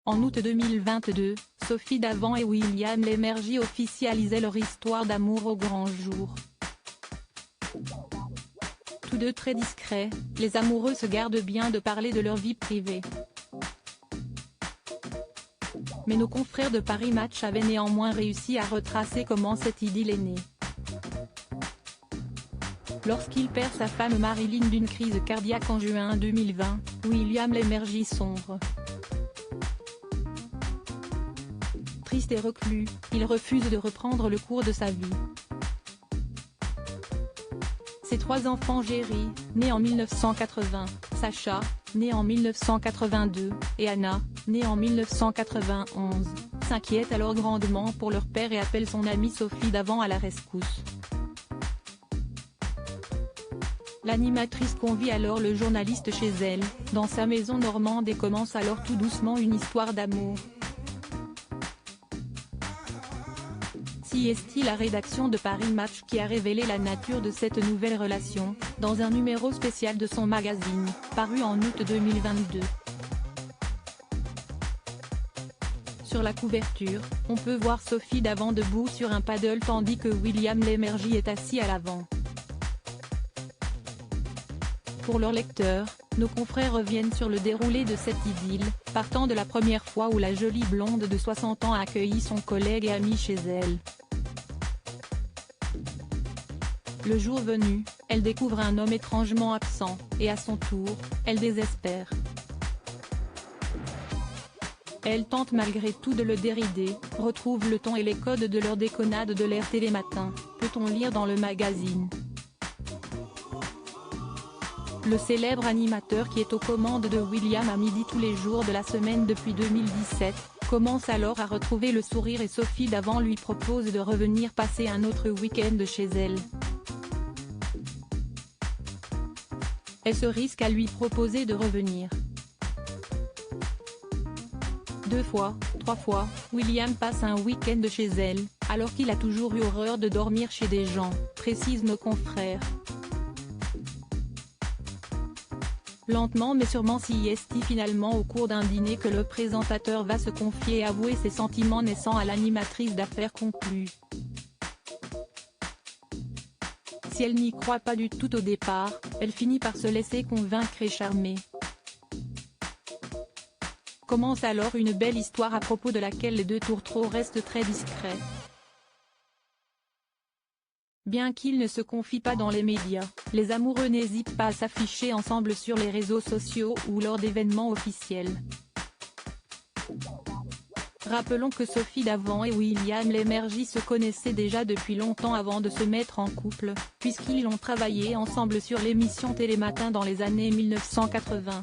En août 2022, Sophie Davant et William Lémergie officialisaient leur histoire d'amour au grand jour. Tous deux très discrets, les amoureux se gardent bien de parler de leur vie privée. Mais nos confrères de Paris Match avaient néanmoins réussi à retracer comment cette idylle est née. Lorsqu'il perd sa femme Marilyn d'une crise cardiaque en juin 2020, William Lémergie sombre. Triste et reclus, il refuse de reprendre le cours de sa vie. Ses trois enfants Jerry, né en 1980, Sacha, né en 1982, et Anna, née en 1991, s'inquiètent alors grandement pour leur père et appellent son amie Sophie Davant à la rescousse. L'animatrice convie alors le journaliste chez elle, dans sa maison normande et commence alors tout doucement une histoire d'amour. Si est-il la rédaction de Paris Match qui a révélé la nature de cette nouvelle relation, dans un numéro spécial de son magazine, paru en août 2022. Sur la couverture, on peut voir Sophie Davant debout sur un paddle tandis que William Lémergie est assis à l'avant. Pour leurs lecteurs, nos confrères reviennent sur le déroulé de cette idylle, partant de la première fois où la jolie blonde de 60 ans a accueilli son collègue et ami chez elle. Le jour venu, elle découvre un homme étrangement absent, et à son tour, elle désespère. Elle tente malgré tout de le dérider, retrouve le ton et les codes de leur déconnade de l'ère Télématin, peut-on lire dans le magazine. Le célèbre animateur qui est aux commandes de William à midi tous les jours de la semaine depuis 2017, commence alors à retrouver le sourire et Sophie Davant lui propose de revenir passer un autre week-end chez elle. Elle se risque à lui proposer de revenir. 2 fois, 3 fois, William passe un week-end chez elle, alors qu'il a toujours eu horreur de dormir chez des gens, précisent nos confrères. Lentement mais sûrement si est finalement au cours d'un dîner que le présentateur va se confier et avouer ses sentiments naissant à l'animatrice d'affaires conclue. Si elle n'y croit pas du tout au départ, elle finit par se laisser convaincre et charmer. Commence alors une belle histoire à propos de laquelle les deux tourtereaux restent très discrets. Bien qu'ils ne se confient pas dans les médias, les amoureux n'hésitent pas à s'afficher ensemble sur les réseaux sociaux ou lors d'événements officiels. Rappelons que Sophie Davant et William Lémergie se connaissaient déjà depuis longtemps avant de se mettre en couple, puisqu'ils ont travaillé ensemble sur l'émission Télématin dans les années 1980.